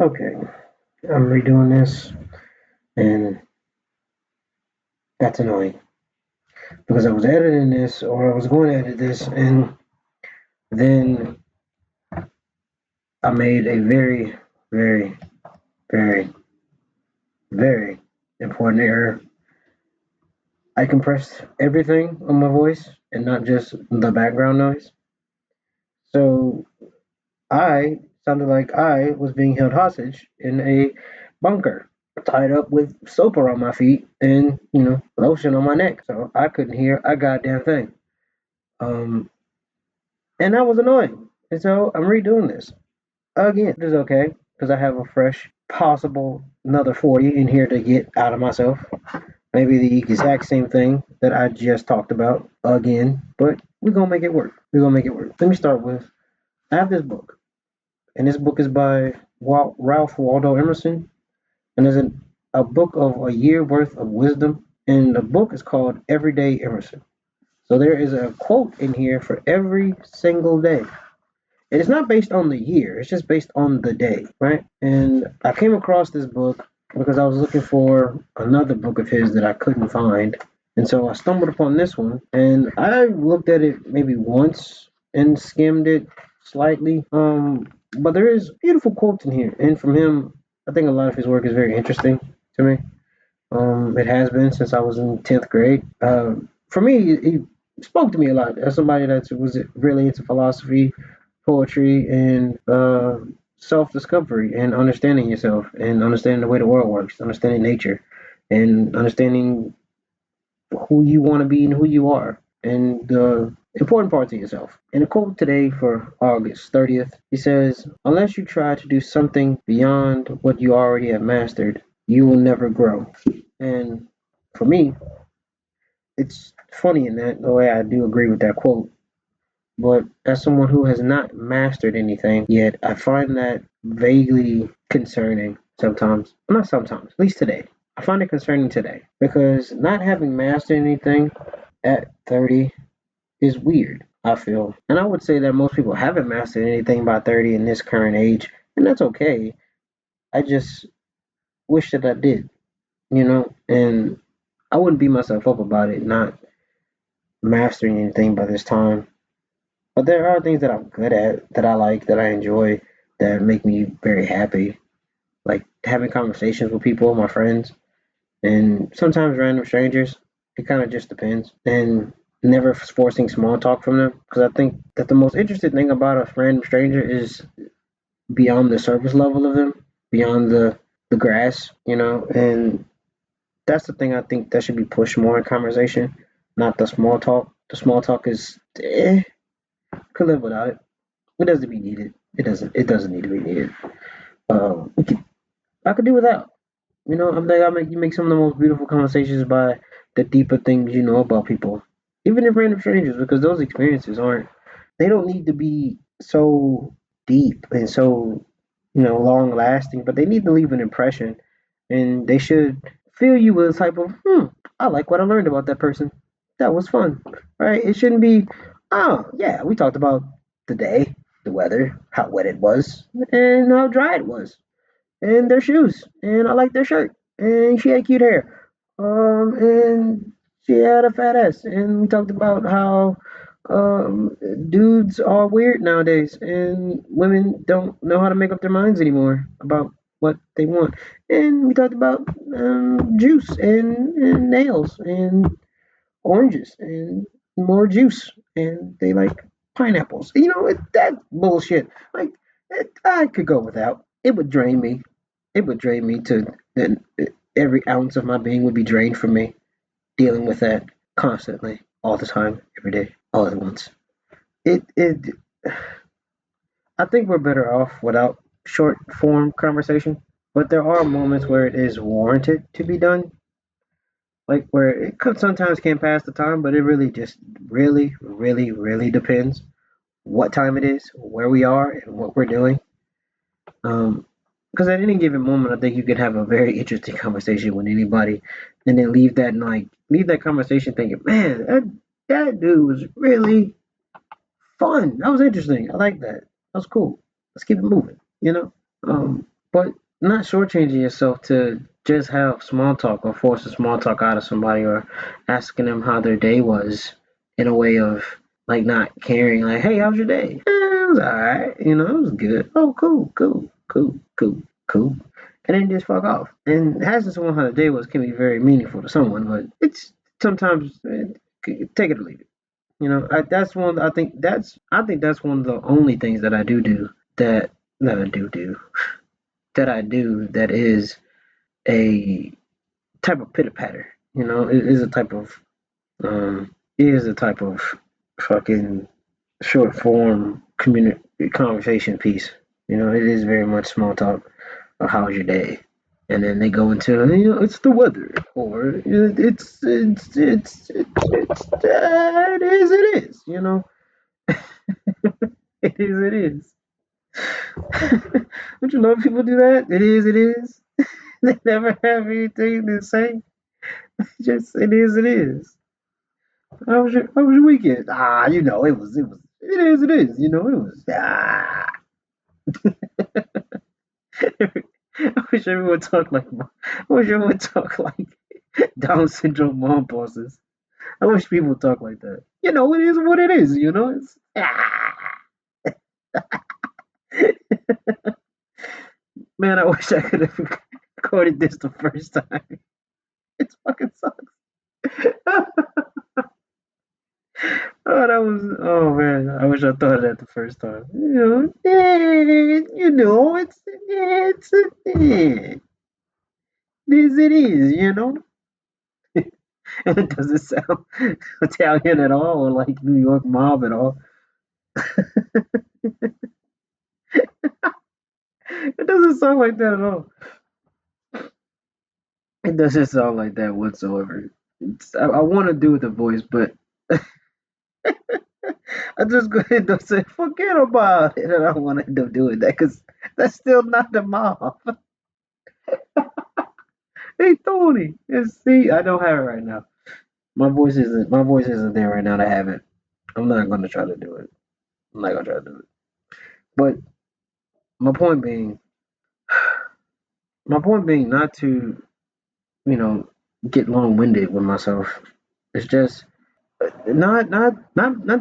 Okay, I'm redoing this, and that's annoying because I was editing this, or I was going to edit this, and then I made a very, very, very, very important error. I compressed everything on my voice and not just the background noise. So I sounded like I was being held hostage in a bunker, tied up with soap around my feet and, lotion on my neck. So I couldn't hear a goddamn thing. Um, and that was annoying. And so I'm redoing this again. It is okay because I have a fresh, possible another 40 in here to get out of myself. Maybe the exact same thing that I just talked about again, but we're gonna make it work. We're gonna make it work. Let me start with I have this book, and this book is by Ralph Waldo Emerson, and it's a book of a year worth of wisdom, and the book is called Everyday Emerson. So there is a quote in here for every single day. And it's not based on the year, it's just based on the day, right? And I came across this book because I was looking for another book of his that I couldn't find. And so I stumbled upon this one and I looked at it maybe once and skimmed it slightly. But there is beautiful quotes in here. And from him, I think a lot of his work is very interesting to me. It has been since I was in 10th grade. For me, he spoke to me a lot as somebody that was really into philosophy, poetry, and self discovery and understanding yourself and understanding the way the world works, understanding nature, and understanding who you want to be and who you are, and the important parts of yourself. In a quote today for August 30th, he says, "Unless you try to do something beyond what you already have mastered, you will never grow." And for me, it's funny in that the way I do agree with that quote. But as someone who has not mastered anything yet, I find that vaguely concerning sometimes. Well, not sometimes, at least today. I find it concerning today because not having mastered anything at 30 is weird, I feel. And I would say that most people haven't mastered anything by 30 in this current age, and that's okay. I just wish that I did, and I wouldn't beat myself up about it not mastering anything by this time. But there are things that I'm good at, that I like, that I enjoy, that make me very happy. Like having conversations with people, my friends, and sometimes random strangers. It kind of just depends. And never forcing small talk from them. Because I think that the most interesting thing about a random stranger is beyond the surface level of them, beyond the grass, and that's the thing I think that should be pushed more in conversation, not the small talk. The small talk is, could live without it. It doesn't be needed. It doesn't need to be needed. We could, I could do without. I'm like I make you make some of the most beautiful conversations by the deeper things you know about people, even if random strangers, because those experiences aren't. They don't need to be so deep and so long lasting, but they need to leave an impression, and they should fill you with a type of I like what I learned about that person. That was fun, right? It shouldn't be, oh yeah, we talked about the day, the weather, how wet it was, and how dry it was, and their shoes, and I like their shirt, and she had cute hair, and she had a fat ass, and we talked about how um, dudes are weird nowadays, and women don't know how to make up their minds anymore about what they want, and we talked about juice and nails and oranges and more juice, and they like pineapples. That bullshit. Like I could go without. It would drain me. It would drain me to then every ounce of my being would be drained from me dealing with that constantly, all the time, every day, all at once. It. I think we're better off without short form conversation, but there are moments where it is warranted to be done, like where it could sometimes can pass the time, but it really just really, really, really depends what time it is, where we are, and what we're doing. Um, because at any given moment, I think you could have a very interesting conversation with anybody, and then leave that conversation thinking, man, that dude was really fun. That was interesting. I like that. That was cool. Let's keep it moving. but not shortchanging yourself to just have small talk or force a small talk out of somebody or asking them how their day was in a way of like not caring, like, hey, how's your day? It was alright, it was good. Oh, cool, cool, cool, cool, cool. And then just fuck off. And asking someone how their day was can be very meaningful to someone, but it's sometimes take it or leave it. That's one. I think that's one of the only things that I do that that I do that I do that is a type of pitter patter. It is a type of it is a type of fucking short form conversation piece. It is very much small talk. Or how's your day? And then they go into it's the weather or it is. It is it is. Don't you love people do that? It is it is. They never have anything to say. Just it is it is. How was your weekend? It is. It was I wish everyone talked like I wish everyone talked like Down syndrome mom bosses. I wish people talk like that. It is what it is, it's man, I wish I could have recorded this the first time. It fucking sucks. Oh man, I wish I thought of that the first time. It is, and it doesn't sound Italian at all or like New York mob at all. It doesn't sound like that at all. It doesn't sound like that whatsoever. I want to do with the voice, but I just go ahead and say, forget about it. And I don't want to end up doing that because that's still not the mob. Hey, Tony. See, I don't have it right now. My voice isn't there right now to have it. I'm not going to try to do it. I'm not going to try to do it. But my point being, my point being not to, you know, get long winded with myself. It's just not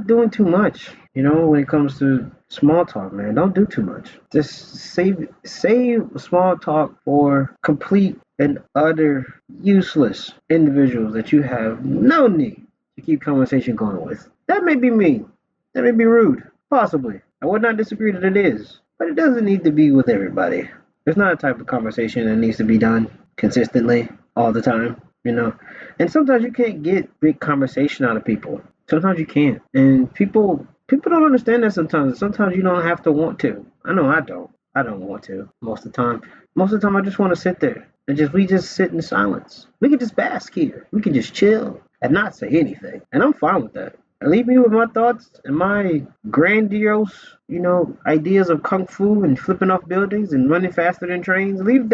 doing too much. When it comes to small talk, man, don't do too much. Just save small talk for complete and utter useless individuals that you have no need to keep conversation going with. That may be mean. That may be rude. Possibly. I would not disagree that it is. But it doesn't need to be with everybody. It's not a type of conversation that needs to be done consistently all the time, And sometimes you can't get big conversation out of people. Sometimes you can't. And people don't understand that sometimes. Sometimes you don't have to want to. I know I don't. I don't want to most of the time. Most of the time I just want to sit there and we just sit in silence. We can just bask here. We can just chill and not say anything. And I'm fine with that. Leave me with my thoughts and my grandiose, ideas of kung fu and flipping off buildings and running faster than trains. Leave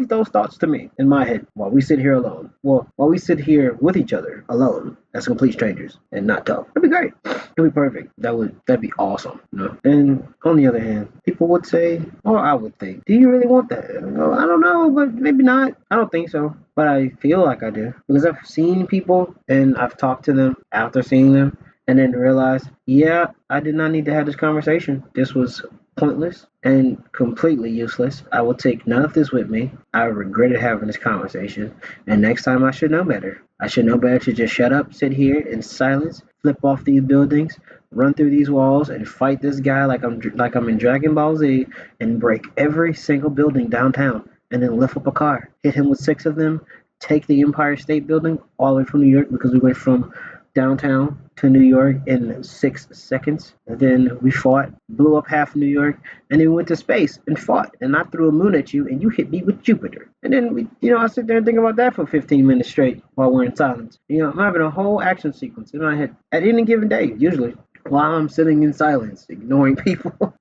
those thoughts to me in my head while we sit here alone. Well, while we sit here with each other alone as complete strangers and not talk. That'd be great. It'd be perfect. That'd be awesome. And on the other hand, people would say, or I would think, do you really want that? And I go, I don't know, but maybe not. I don't think so. But I feel like I do because I've seen people and I've talked to them after seeing them and then realized, yeah, I did not need to have this conversation. This was pointless and completely useless. I will take none of this with me. I regretted having this conversation, and next time I should know better. I should know better to just shut up, sit here in silence, flip off these buildings, run through these walls, and fight this guy like I'm in Dragon Ball Z, and break every single building downtown, and then lift up a car, hit him with six of them, take the Empire State Building all the way from New York because we went from downtown to New York in 6 seconds. And then we fought, blew up half New York, and then we went to space and fought. And I threw a moon at you, and you hit me with Jupiter. And then I sit there and think about that for 15 minutes straight while we're in silence. I'm having a whole action sequence in my head at any given day, usually, while I'm sitting in silence, ignoring people.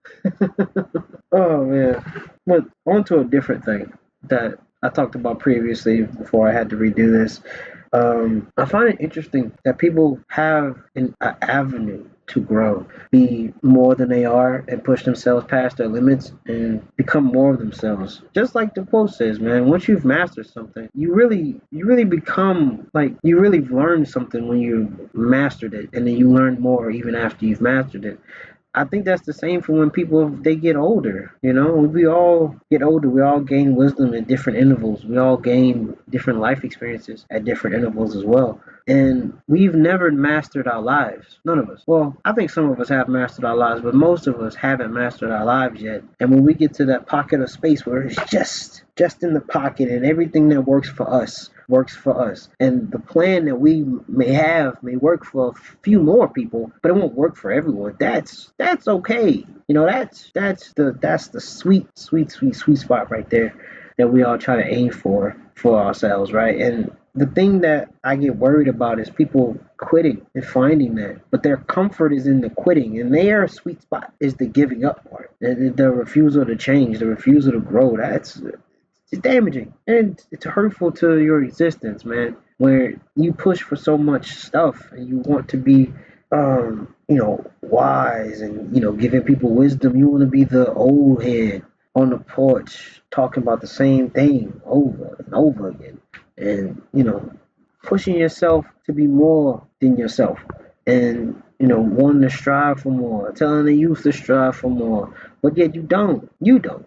Oh man! But on to a different thing that I talked about previously before I had to redo this. I find it interesting that people have an avenue to grow, be more than they are, and push themselves past their limits and become more of themselves. Just like the quote says, man, once you've mastered something, you really become like you really learn something when you mastered it, and then you learn more even after you've mastered it. I think that's the same for when people they get older. When we all get older, we all gain wisdom at different intervals. We all gain different life experiences at different intervals as well. And we've never mastered our lives. None of us. Well, I think some of us have mastered our lives, but most of us haven't mastered our lives yet. And when we get to that pocket of space where it's just in the pocket and everything that works for us. And the plan that we may have may work for a few more people, but it won't work for everyone. That's okay. That's the sweet spot right there that we all try to aim for ourselves, right? And the thing that I get worried about is people quitting and finding that, but their comfort is in the quitting, and their sweet spot is the giving up part, the refusal to change, the refusal to grow. It's damaging and it's hurtful to your existence, man. Where you push for so much stuff and you want to be, wise and giving people wisdom. You want to be the old head on the porch talking about the same thing over and over again, and pushing yourself to be more than yourself, and wanting to strive for more, telling the youth to strive for more, but yet you don't.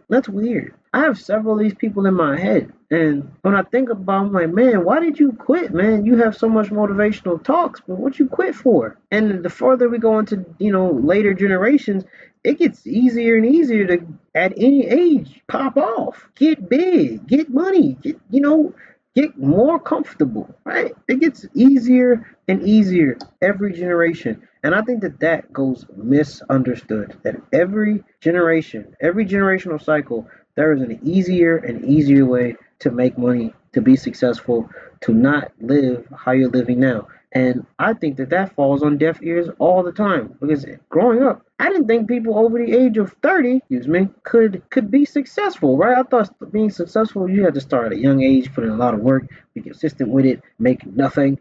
That's weird. I have several of these people in my head, and when I think about it, I'm like, man, why did you quit, man? You have so much motivational talks, but what you quit for? And the further we go into later generations, it gets easier and easier to at any age pop off, get big, get money, get more comfortable, right? It gets easier and easier every generation. And I think that goes misunderstood. That every generation, every generational cycle, there is an easier and easier way to make money, to be successful, to not live how you're living now. And I think that falls on deaf ears all the time because growing up, I didn't think people over the age of 30, excuse me, could be successful, right? I thought being successful, you had to start at a young age, put in a lot of work, be consistent with it, make nothing,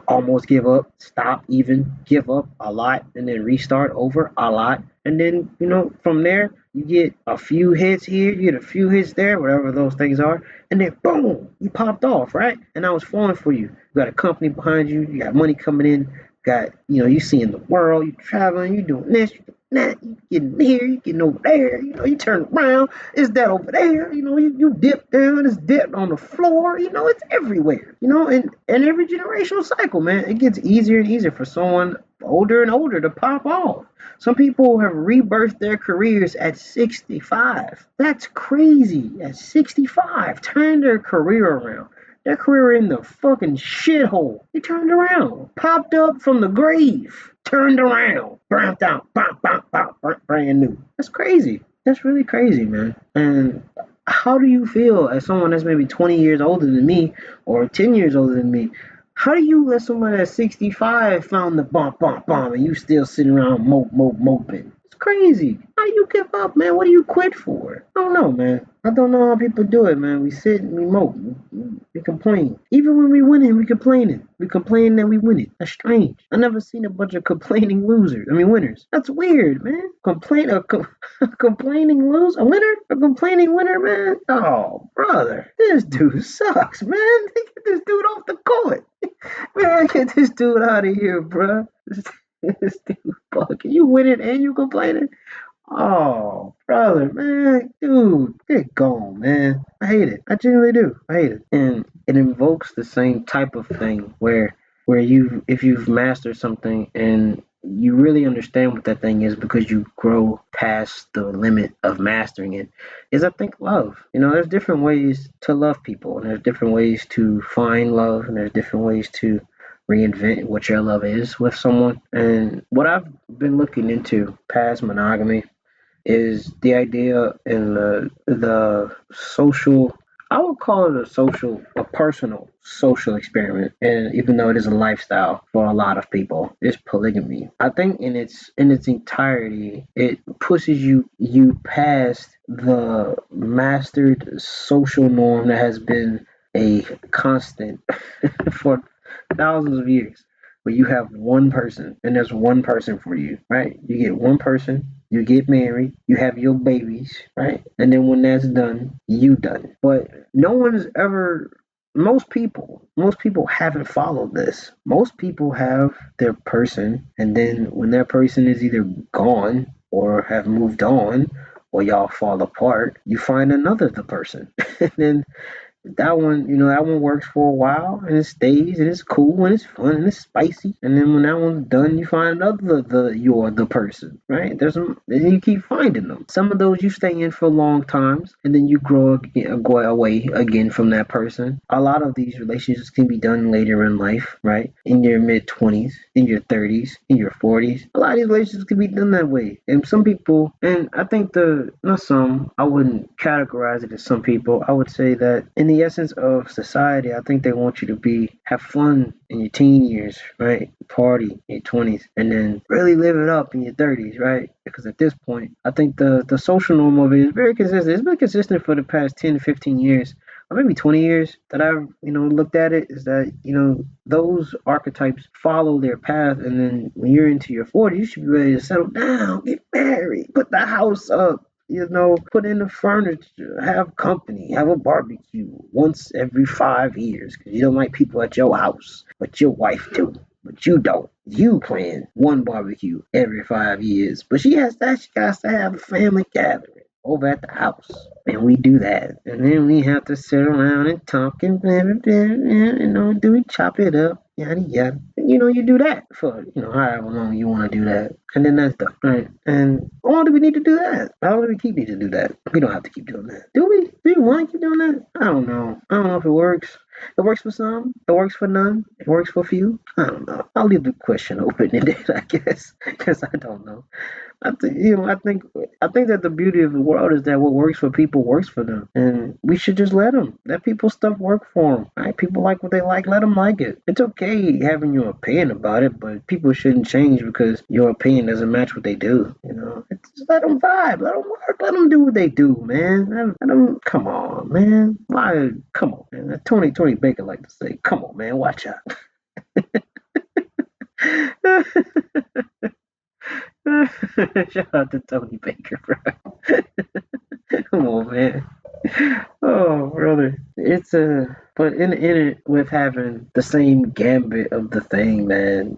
almost give up, stop even, give up a lot, and then restart over a lot. And then, from there, you get a few hits here, you get a few hits there, whatever those things are, and then boom, you popped off, right? And I was falling for you. You got a company behind you, you got money coming in, got, you seeing the world, you traveling, you doing this, you doing that, you getting here, you getting over there, you turn around, is that over there, you dip down, it's dip on the floor, it's everywhere, and every generational cycle, man, it gets easier and easier for someone older and older to pop off. Some people have rebirthed their careers at 65. That's crazy. At 65, turn their career around. Their career in the fucking shithole. They turned around. Popped up from the grave. Turned around. Burnt out. Bop, bop, bop. Brand new. That's crazy. That's really crazy, man. And how do you feel as someone that's maybe 20 years older than me or 10 years older than me? How do you let someone that's 65 found the bomb and you still sitting around moping? It's crazy. How do you give up, man? What do you quit for? I don't know, man. I don't know how people do it, man. We sit and we mope. We complain. Even when we winning, we complaining. We complain that we winning. That's strange. I never seen a bunch of complaining losers. I mean winners. That's weird, man. A complaining loser, a winner, a complaining winner, man. Oh, brother, this dude sucks, man. Get this dude off the court. Man, get this dude out of here, bro. This dude fucking. You winning and you complaining? Oh, brother, man, dude, get gone, man. I hate it. I genuinely do. I hate it. And it invokes the same type of thing where if you've mastered something and you really understand what that thing is because you grow past the limit of mastering it, is I think love. There's different ways to love people, and there's different ways to find love, and there's different ways to reinvent what your love is with someone. And what I've been looking into past monogamy is the idea in the social. I would call it a personal social experiment, and even though it is a lifestyle for a lot of people, is polygamy. I think in its entirety, it pushes you past the mastered social norm that has been a constant for thousands of years. where you have one person and there's one person for you, right? You get one person, you get married, you have your babies, right? And then when that's done, you done. But no one's ever most people haven't followed this. Most people have their person, and then when that person is either gone or have moved on, or y'all fall apart, you find another the person. And then that one works for a while and it stays and it's cool and it's fun and it's spicy. And then when that one's done, you find another you're the person, right? Then you keep finding them. Some of those you stay in for long times and then you go away again from that person. A lot of these relationships can be done later in life, right? In your mid 20s, in your 30s, in your 40s. A lot of these relationships can be done that way. And some people, and I think not some, I wouldn't categorize it as some people. I would say that in the essence of society, I think they want you to have fun in your teen years, right? Party in your 20s, and then really live it up in your 30s, right? Because at this point, I think the social norm of it is very consistent. It's been consistent for the past 10 to 15 years, or maybe 20 years that I've looked at it, is that those archetypes follow their path, and then when you're into your 40s, you should be ready to settle down, get married, put the house up, put in the furniture, have company, have a barbecue once every 5 years because you don't like people at your house, but your wife do. But you don't. You plan one barbecue every 5 years, but she has to have a family gathering over at the house. And we do that. And then we have to sit around and talk and blah, blah, blah, do we chop it up, yada, yada. And, you do that for, however long you want to do that. And then that's done, right? And how long do we need to do that? How long do we keep need to do that? We don't have to keep doing that. Do we? Do you want to keep doing that? I don't know. I don't know if it works. It works for some. It works for none. It works for few. I don't know. I'll leave the question open ended, I guess, because I don't know. I think that the beauty of the world is that what works for people works for them, and we should just let them. Let people's stuff work for them. Right? People like what they like. Let them like it. It's okay having your opinion about it, but people shouldn't change because your opinion doesn't match what they do. Just let them vibe. Let them work. Let them do what they do, man. Let them. Come on, man. Why? Come on, man. Tony Baker like to say, "Come on, man. Watch out." Shout out to Tony Baker, bro. Come on, man. Oh, brother. But in it with having the same gambit of the thing, man.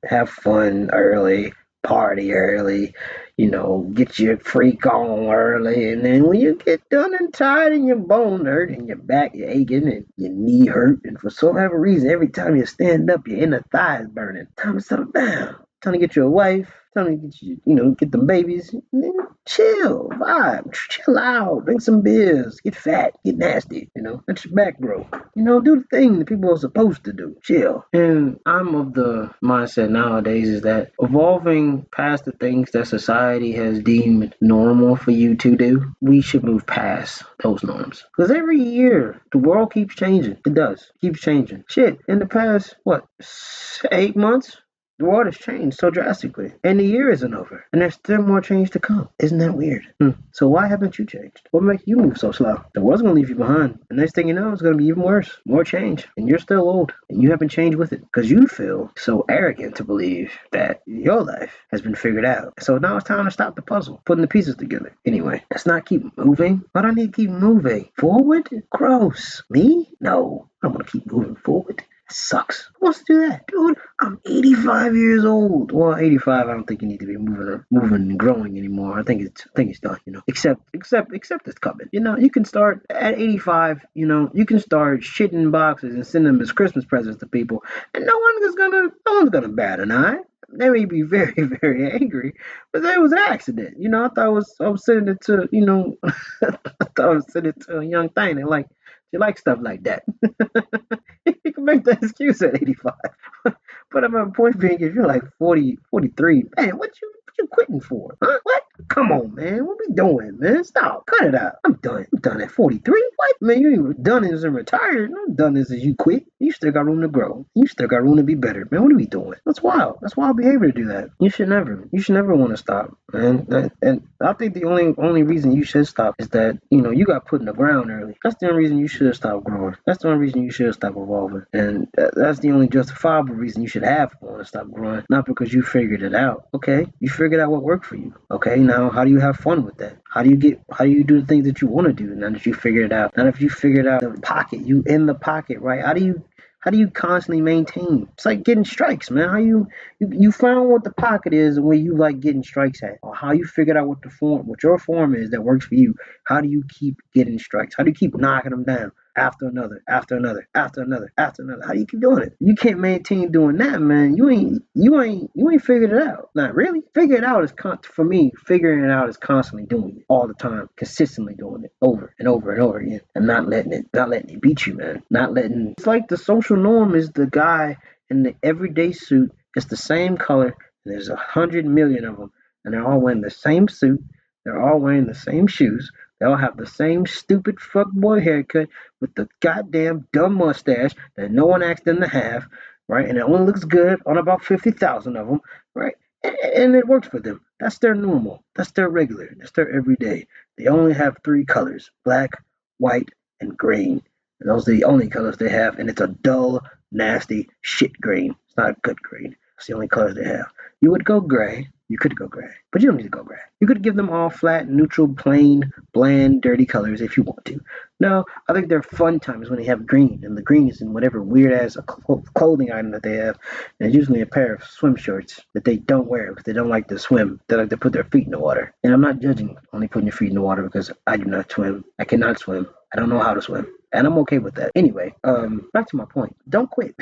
Have fun early, party early. Get your freak on early, and then when you get done and tired and your bone hurt and your back aching and your knee hurt, and for some ever reason, every time you stand up, your inner thigh is burning. Time to settle down. Time to get you a wife. Time to get get them babies. And then chill, vibe, chill out, drink some beers, get fat, get nasty. Let your back grow. Do the thing that people are supposed to do. Chill. And I'm of the mindset nowadays is that evolving past the things that society has deemed normal for you to do, we should move past those norms. Because every year the world keeps changing. It does. It keeps changing. Shit. In the past, what, 8 months? The world has changed so drastically, and the year isn't over, and there's still more change to come. Isn't that weird? So why haven't you changed? What makes you move so slow? The world's gonna leave you behind, and next thing you know, it's gonna be even worse. More change, and you're still old, and you haven't changed with it, because you feel so arrogant to believe that your life has been figured out. So now it's time to stop the puzzle, putting the pieces together. Anyway, let's not keep moving. Why do I need to keep moving? Forward? Gross. Me? No. I want to keep moving forward. Sucks. Who wants to do that? Dude, I'm 85 years old. Well, 85, I don't think you need to be moving and growing anymore. I think it's done, Except it's coming. You can start at 85, you can start shitting boxes and send them as Christmas presents to people, and no one's gonna bat an eye. They may be very, very angry, but it was an accident. I was sending it to, I thought I was sending it to a young thing. They're like, she likes stuff like that. You can make that excuse at 85. But my point being, if you're like 40, 43, man, what you quitting for? Huh? What? Come on, man. What we doing, man? Stop. Cut it out. I'm done. I'm done at 43. What? Man, you ain't done as in retired. No done as you quit. You still got room to grow. You still got room to be better. Man, what are we doing? That's wild. That's wild behavior to do that. You should never want to stop, man. And I think the only reason you should stop is that, you got put in the ground early. That's the only reason you should stop growing. That's the only reason you should stop evolving. And that's the only justifiable reason you should have to want to stop growing. Not because you figured it out. Okay, you figured out what worked for you. Okay, now how do you have fun with that? How do you do the things that you want to do now that you figured it out? Now that you figured out the pocket, you in the pocket, right? How do you constantly maintain? It's like getting strikes, man. How you found what the pocket is and where you like getting strikes at, or how you figured out what your form is that works for you. How do you keep getting strikes? How do you keep knocking them down? After another, after another, after another, after another. How do you keep doing it? You can't maintain doing that, man. You ain't figured it out. Not really. Figure it out is for me. Figuring it out is constantly doing it all the time, consistently doing it over and over and over again, and not letting it beat you, man. Not letting. It's like the social norm is the guy in the everyday suit. It's the same color, and there's 100 million of them, and they're all wearing the same suit. They're all wearing the same shoes. They all have the same stupid fuckboy haircut with the goddamn dumb mustache that no one asked them to have, right? And it only looks good on about 50,000 of them, right? And it works for them. That's their normal. That's their regular. That's their everyday. They only have three colors: black, white, and green. And those are the only colors they have. And it's a dull, nasty shit green. It's not a good green. It's the only colors they have. You would go gray. You could go gray, but you don't need to go gray. You could give them all flat, neutral, plain, bland, dirty colors if you want to. No, I think they're fun times when they have green, and the green is in whatever weird ass clothing item that they have. And it's usually a pair of swim shorts that they don't wear because they don't like to swim. They like to put their feet in the water. And I'm not judging only putting your feet in the water because I do not swim. I cannot swim. I don't know how to swim. And I'm okay with that. Anyway, back to my point. Don't quit.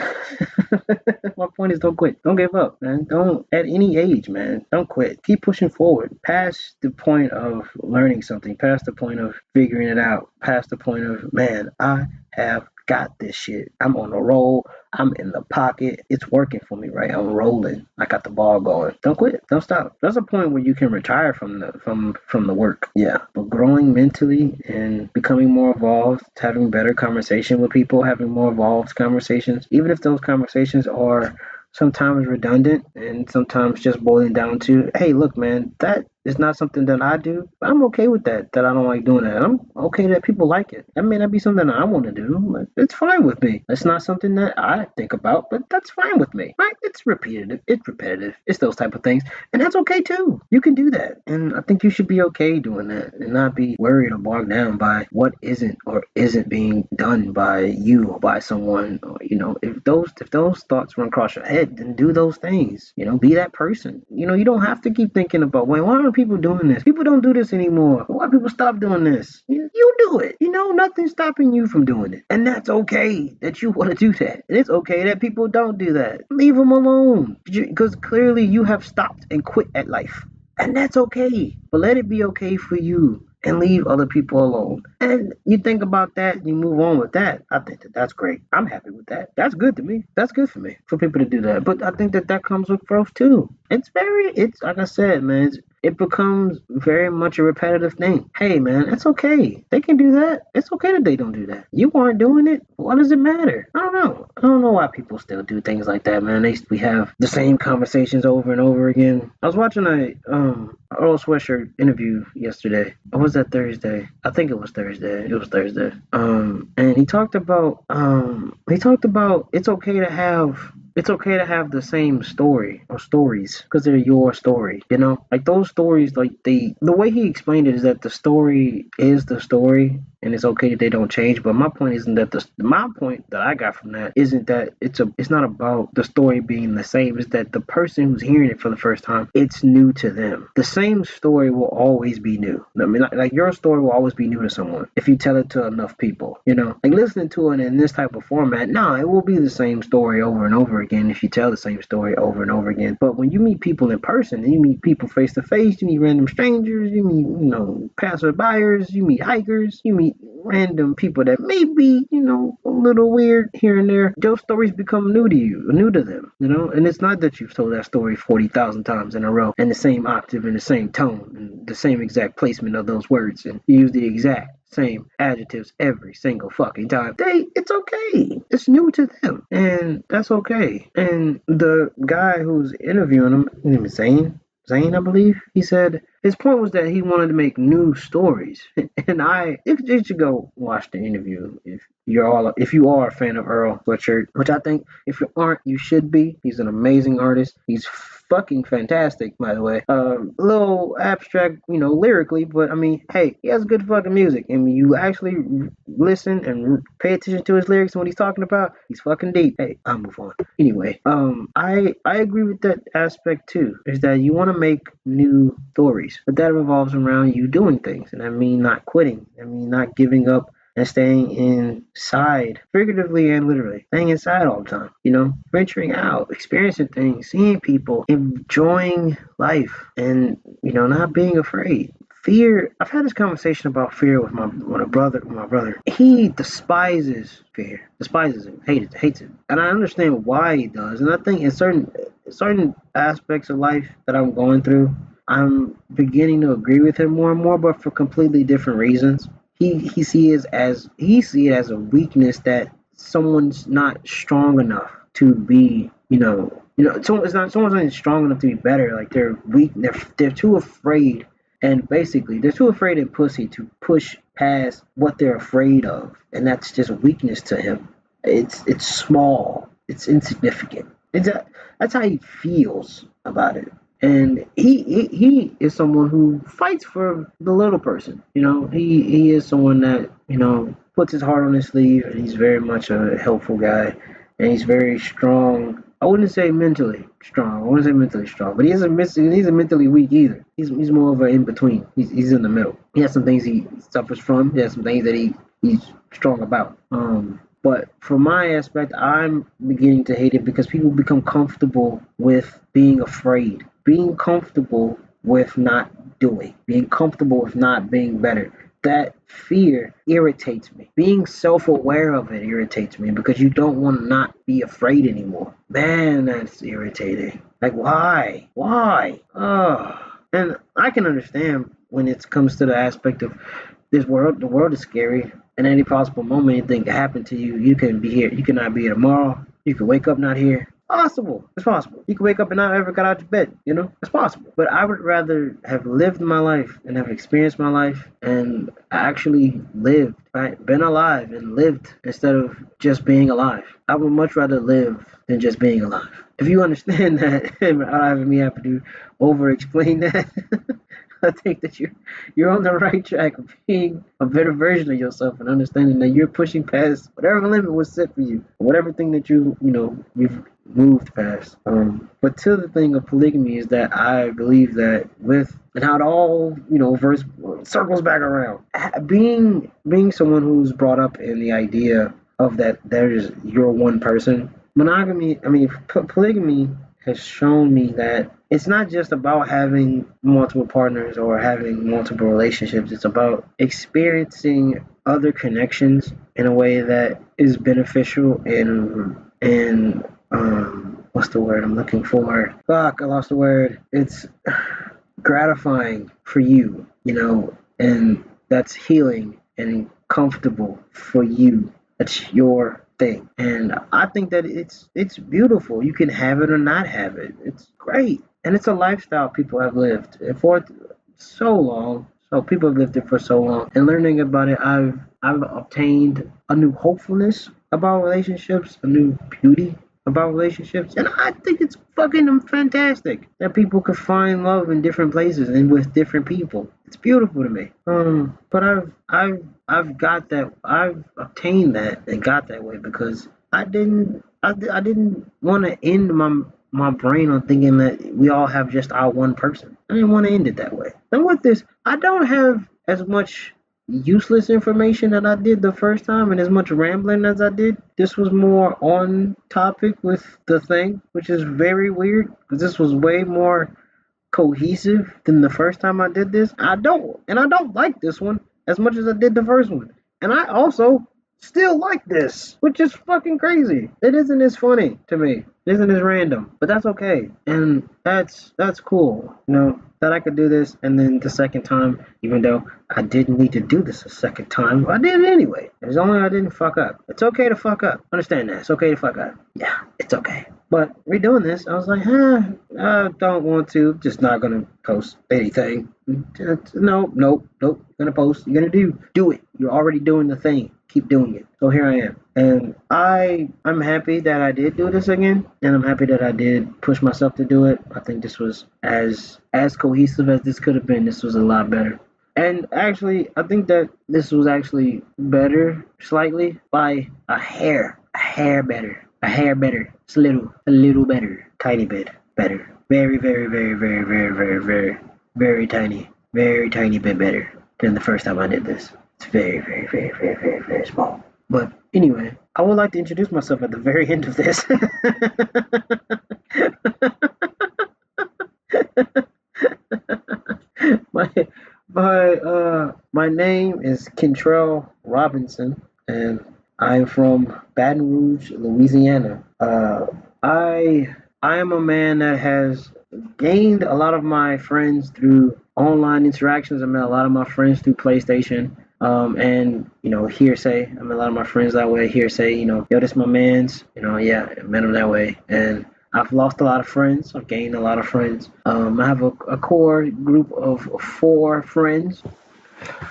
My point is don't quit. Don't give up, man. Don't at any age, man. Don't quit. Keep pushing forward. Past the point of learning something, past the point of figuring it out, past the point of, man, I have got this shit. I'm on a roll. I'm in the pocket. It's working for me, right? I'm rolling. I got the ball going. Don't quit. Don't stop. There's a point where you can retire from the work. Yeah. But growing mentally and becoming more evolved, having better conversation with people, having more evolved conversations, even if those conversations are sometimes redundant and sometimes just boiling down to, hey, look, man, that is not something that I do. But I'm okay with that I don't like doing that. I'm okay that people like it. That may not be something I want to do, but it's fine with me. It's not something that I think about, but that's fine with me. Right? It's repetitive. It's repetitive. It's those type of things. And that's okay too. You can do that. And I think you should be okay doing that and not be worried or bogged down by what isn't or isn't being done by you or by someone. Or, if those thoughts run across your head, then do those things. Be that person. You don't have to keep thinking about, why aren't people doing this? People don't do this anymore. Why people stop doing this? You do it. Nothing's stopping you from doing it. And that's okay that you want to do that. And it's okay that people don't do that. Leave them alone. Because clearly you have stopped and quit at life. And that's okay. But let it be okay for you and leave other people alone. And you think about that and you move on with that. I think that's great. I'm happy with that. That's good to me. That's good for me for people to do that. But I think that comes with growth too. It's like I said, man, it becomes very much a repetitive thing. Hey, man, it's okay. They can do that. It's okay that they don't do that. You aren't doing it. What does it matter? I don't know. I don't know why people still do things like that, man. We have the same conversations over and over again. I was watching a Earl Sweatshirt interview yesterday. Or was that Thursday? I think it was Thursday. It was Thursday. And he talked about it's okay to have the same story or stories because they're your story. Like those stories, like the way he explained it is that the story is the story and it's okay that they don't change. But my point isn't that my point that I got from that isn't that it's not about the story being the same. It's that the person who's hearing it for the first time, it's new to them. The same story will always be new. I mean, like your story will always be new to someone if you tell it to enough people. Like listening to it in this type of format, it will be the same story over and over again if you tell the same story over and over again. But when you meet people in person, you meet people face to face, you meet random strangers, you meet, passerbyers, you meet hikers, you meet random people that may be, a little weird here and there. Those stories become new to you, new to them, and it's not that you've told that story 40,000 times in a row in the same octave, in the same tone, and the same exact placement of those words, and you use the exact same adjectives every single fucking time. It's okay. It's new to them, and that's okay. And the guy who's interviewing him, his name is Zane, I believe. He said his point was that he wanted to make new stories, and you should go watch the interview if you are a fan of Earl Sweatshirt, which I think if you aren't, you should be. He's an amazing artist. He's fucking fantastic, by the way. A little abstract, lyrically, but I mean, hey, he has good fucking music. And when you actually listen and pay attention to his lyrics and what he's talking about, he's fucking deep. Hey, I'll move on. Anyway, I agree with that aspect too. Is that you want to make new stories, but that revolves around you doing things, and I mean not quitting. I mean not giving up and staying inside, figuratively and literally, staying inside all the time, venturing out, experiencing things, seeing people, enjoying life, and, not being afraid. Fear, I've had this conversation about fear with my brother. He despises fear, despises it, hates it. And I understand why he does. And I think in certain aspects of life that I'm going through, I'm beginning to agree with him more and more, but for completely different reasons. He sees it as a weakness that someone's not strong enough to be, someone's not strong enough to be better. Like they're weak, they're too afraid, and basically they're too afraid and pussy to push past what they're afraid of, and that's just weakness to him. It's small, it's insignificant. That's how he feels about it. And he is someone who fights for the little person. He is someone that puts his heart on his sleeve, and he's very much a helpful guy, and he's very strong. I wouldn't say mentally strong. I wouldn't say mentally strong, but he's a mentally weak either. He's more of an in between. He's in the middle. He has some things he suffers from. He has some things that he's strong about. But for my aspect, I'm beginning to hate it because people become comfortable with being afraid, being comfortable with not doing, being comfortable with not being better. That fear irritates me. Being self-aware of it irritates me because you don't want to not be afraid anymore. Man, that's irritating. Like, why? Why? Ugh. And I can understand when it comes to the aspect of the world is scary. In any possible moment, anything can happen to you. You can be here. You cannot be here tomorrow. You can wake up not here. Possible. It's possible. You can wake up and not ever got out of bed. It's possible. But I would rather have lived my life and have experienced my life and actually lived, right? Been alive and lived instead of just being alive. I would much rather live than just being alive. If you understand that, without having me have to over explain that. I think that you're on the right track of being a better version of yourself and understanding that you're pushing past whatever limit was set for you, whatever thing that you've moved past. But to the thing of polygamy is that I believe that with and how it all verse circles back around, being someone who's brought up in the idea of that you're one person. Monogamy, polygamy has shown me that it's not just about having multiple partners or having multiple relationships. It's about experiencing other connections in a way that is beneficial and what's the word I'm looking for? Fuck, I lost the word. It's gratifying for you, and that's healing and comfortable for you. That's your thing. And I think that it's beautiful. You can have it or not have it. It's great. And it's a lifestyle people have lived for so long. So people have lived it for so long. And learning about it, I've obtained a new hopefulness about relationships, a new beauty about relationships. And I think it's fucking fantastic that people could find love in different places and with different people. It's beautiful to me. But I've got that. I've obtained that and got that way because I didn't want to end my brain on thinking that we all have just our one person. I didn't want to end it that way. And with this, I don't have as much useless information that I did the first time and as much rambling as I did. This was more on topic with the thing, which is very weird because this was way more cohesive than the first time I did this. I don't like this one as much as I did the first one. And I also still like this, which is fucking crazy. It isn't as funny to me. It isn't as random, but that's okay. And that's cool. That I could do this and then the second time, even though I didn't need to do this a second time, I did it anyway. As long as I didn't fuck up. It's okay to fuck up. Understand that. It's okay to fuck up. Yeah, it's okay. But redoing this, I was like, I don't want to. Just not gonna post anything. Nope. Gonna post. You're gonna do it. You're already doing the thing. Keep doing it. So here I am, and I'm happy that I did do this again, and I'm happy that I did push myself to do it. I think this was as cohesive as this could have been. This was a lot better. And actually, I think that this was actually better slightly by a hair better, a hair better. It's a little better, tiny bit better. Very tiny, very tiny bit better than the first time I did this. It's very small. But anyway, I would like to introduce myself at the very end of this. my my name is Kentrell Robinson, and I'm from Baton Rouge, Louisiana. I am a man that has gained a lot of my friends through online interactions. I met a lot of my friends through PlayStation. And hearsay. I met a lot of my friends that way. Hearsay. Yo, this my man's. Yeah, I met him that way. And I've lost a lot of friends. I've gained a lot of friends. I have a core group of 4 friends.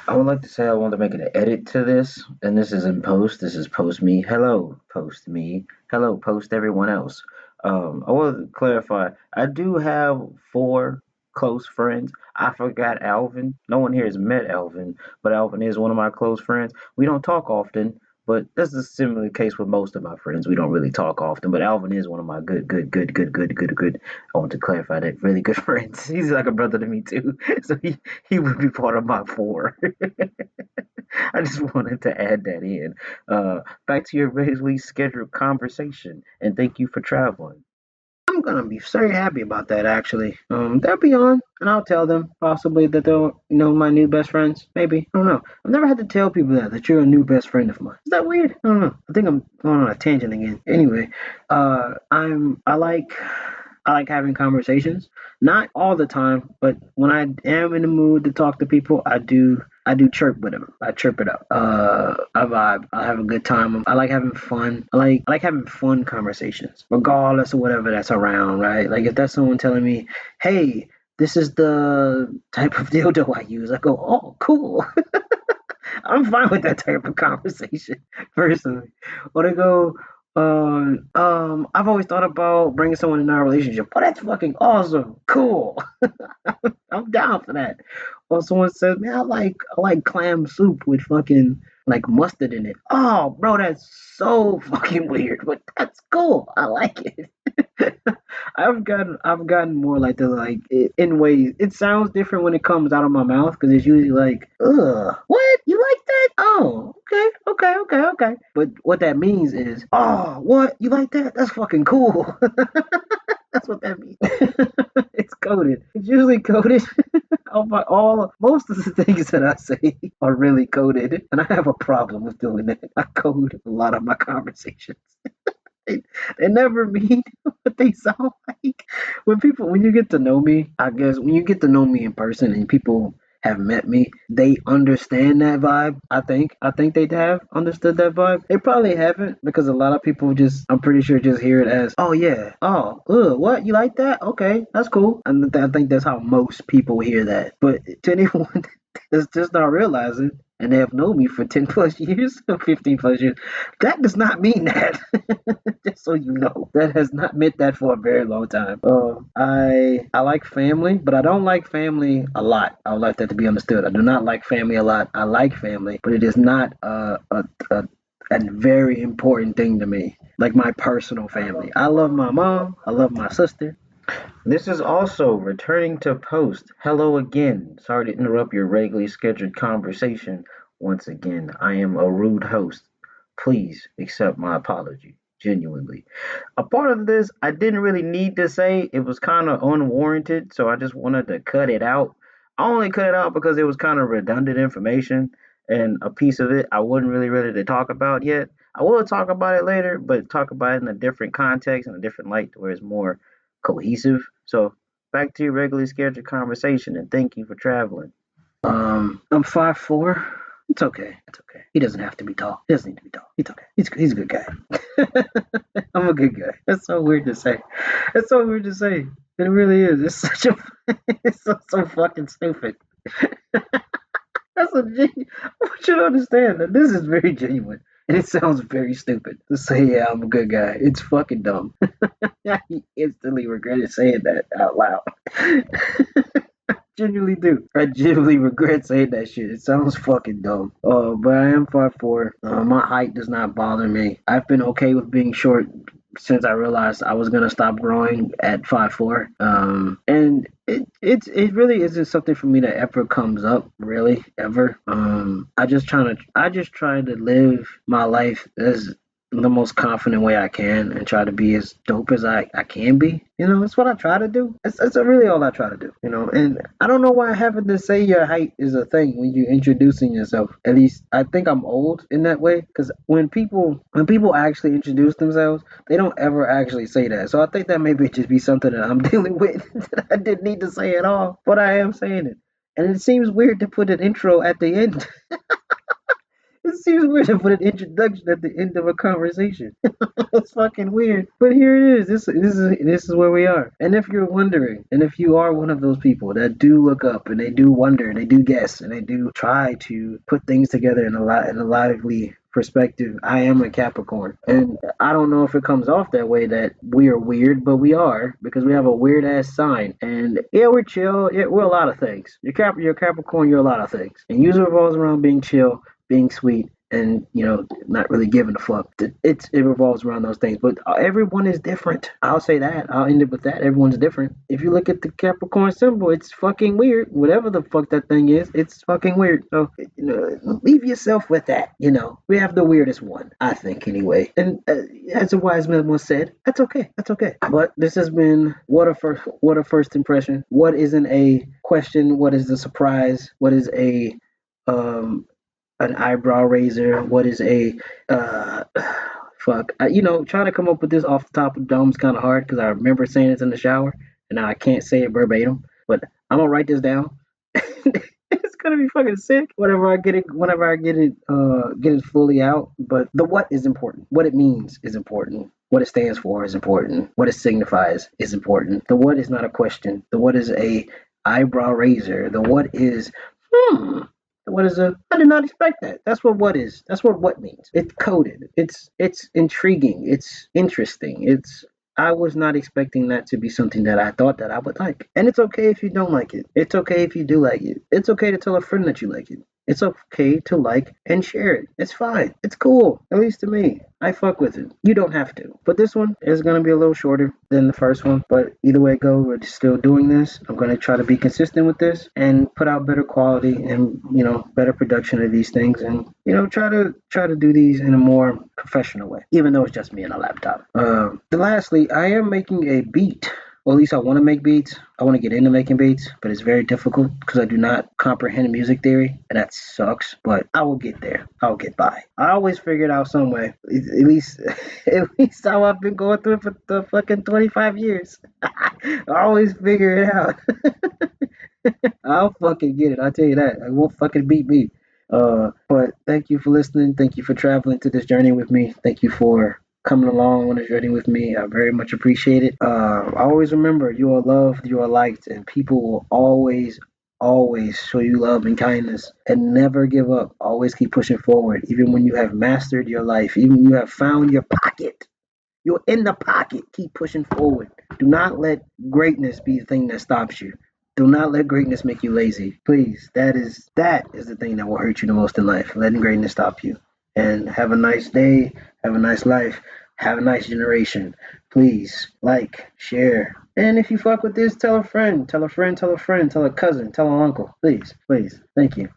I would like to say I want to make an edit to this, and this is in post. This is post me. Hello, post me. Hello, post everyone else. I want to clarify. I do have 4 close friends. I forgot Alvin. No one here has met Alvin, but Alvin is one of my close friends. We don't talk often, but that's a similar case with most of my friends. We don't really talk often, but Alvin is one of my good. I want to clarify that really good friends. He's like a brother to me too, so he would be part of my 4. I just wanted to add that in. Back to your regularly scheduled conversation, and thank you for traveling. I'm gonna be very happy about that actually. They'll be on, and I'll tell them possibly that they're my new best friends. Maybe I don't know. I've never had to tell people that you're a new best friend of mine. Is that weird? I don't know. I think I'm going on a tangent again. Anyway, I like having conversations. Not all the time, but when I am in the mood to talk to people, I do chirp with them. I chirp it up. I vibe. I have a good time. I like having fun. I like having fun conversations, regardless of whatever that's around, right? Like if that's someone telling me, "Hey, this is the type of dildo I use," I go, "Oh, cool." I'm fine with that type of conversation, personally. Or they go, I've always thought about bringing someone in our relationship. Oh, that's fucking awesome. Cool. I'm down for that. Or someone says, man, I like clam soup with fucking like mustard in it. Oh, bro, that's so fucking weird, but that's cool. I like it. I've gotten more like the in ways it sounds different when it comes out of my mouth because it's usually like, ugh, what, you like that? Oh, okay. But what that means is, oh, what, you like that? That's fucking cool. That's what that means. It's coded. It's usually coded. All most of the things that I say are really coded, and I have a problem with doing that. I code a lot of my conversations. they, they never mean what they sound like. When you get to know me, I guess when you get to know me in person and people have met me, they understand that vibe. I think they have understood that vibe. They probably haven't because a lot of people just I'm pretty sure just hear it as, oh yeah, oh, what, you like that? Okay, that's cool. And I think that's how most people hear that. But to anyone that's just not realizing and they have known me for 10 plus years, 15 plus years, that does not mean that. Just so you know, that has not meant that for a very long time. I like family, but I don't like family a lot. I would like that to be understood. I do not like family a lot. I like family, but it is not a very important thing to me. Like my personal family. I love my mom. I love my sister. This is also returning to post. Hello again. Sorry to interrupt your regularly scheduled conversation. Once again, I am a rude host. Please accept my apology, genuinely. A part of this I didn't really need to say. It was kind of unwarranted, so I just wanted to cut it out. I only cut it out because it was kind of redundant information, and a piece of it I wasn't really ready to talk about yet. I will talk about it later, but talk about it in a different context and a different light to where it's more cohesive. So back to your regularly scheduled conversation, and thank you for traveling. I'm 5'4". It's okay. It's okay. He doesn't have to be tall. He doesn't need to be tall. It's okay. He's a good guy. I'm a good guy. That's so weird to say. That's so weird to say. It really is. It's such a. It's so fucking stupid. That's a genuine. I want you to understand that this is very genuine. And it sounds very stupid to say, yeah, I'm a good guy. It's fucking dumb. He instantly regretted saying that out loud. Genuinely do. I genuinely regret saying that shit. It sounds fucking dumb. But I am 5'4". My height does not bother me. I've been okay with being short since I realized I was gonna stop growing at 5'4". And it really isn't something for me that ever comes up, really, ever. I just try to live my life as the most confident way I can and try to be as dope as I can be. That's what I try to do. That's really all I try to do. And I don't know why having to say your height is a thing when you're introducing yourself. At least I think I'm old in that way because when people actually introduce themselves, they don't ever actually say that. So I think that maybe just be something that I'm dealing with that I didn't need to say at all, but I am saying it. And it seems weird to put an intro at the end. It seems weird to put an introduction at the end of a conversation. It's fucking weird. But here it is. This is where we are. And if you're wondering, and if you are one of those people that do look up and they do wonder and they do guess and they do try to put things together in a lively perspective, I am a Capricorn. And I don't know if it comes off that way that we are weird, but we are because we have a weird ass sign. And yeah, we're chill. Yeah, we're a lot of things. You're Capricorn, you're a lot of things. And usually revolves around being chill, being sweet, and not really giving a fuck. It revolves around those things, but everyone is different. I'll say that. I'll end it with that. Everyone's different. If you look at the Capricorn symbol, it's fucking weird. Whatever the fuck that thing is, it's fucking weird. So leave yourself with that. We have the weirdest one, I think, anyway. And as a wise man once said, that's okay. That's okay. But this has been what a first impression. What isn't a question? What is the surprise? What is a um an eyebrow raiser? What is a fuck? Trying to come up with this off the top of the dome is kind of hard because I remember saying it in the shower and now I can't say it verbatim. But I'm gonna write this down. It's gonna be fucking sick whenever I get it fully out. But the what is important. What it means is important. What it stands for is important. What it signifies is important. The what is not a question. The what is a eyebrow raiser. The what is what is a? I did not expect that. That's what is. That's what means. It's coded. It's intriguing. It's interesting. I was not expecting that to be something that I thought that I would like. And it's okay if you don't like it. It's okay if you do like it. It's okay to tell a friend that you like it. It's okay to like and share it. It's fine. It's cool. At least to me. I fuck with it. You don't have to. But this one is going to be a little shorter than the first one. But either way it go, we're still doing this. I'm going to try to be consistent with this and put out better quality and, better production of these things and, try to do these in a more professional way, even though it's just me and a laptop. Lastly, I am making a beat. Well, at least I want to make beats. I want to get into making beats, but it's very difficult because I do not comprehend music theory, and that sucks. But I will get there. I'll get by. I always figure it out some way. At least, at least how I've been going through it for the fucking 25 years. I always figure it out. I'll fucking get it. I'll tell you that. I won't fucking beat me. But thank you for listening. Thank you for traveling to this journey with me. Thank you for coming along on this journey with me. I very much appreciate it. Always remember you are loved, you are liked, and people will always show you love and kindness and never give up. Always keep pushing forward, even when you have mastered your life, even when you have found your pocket. You're in the pocket. Keep pushing forward. Do not let greatness be the thing that stops you. Do not let greatness make you lazy. Please. That is the thing that will hurt you the most in life. Letting greatness stop you. And have a nice day. Have a nice life. Have a nice generation. Please like, share. And if you fuck with this, tell a friend. Tell a friend, tell a friend, tell a cousin, tell an uncle. Please, please. Thank you.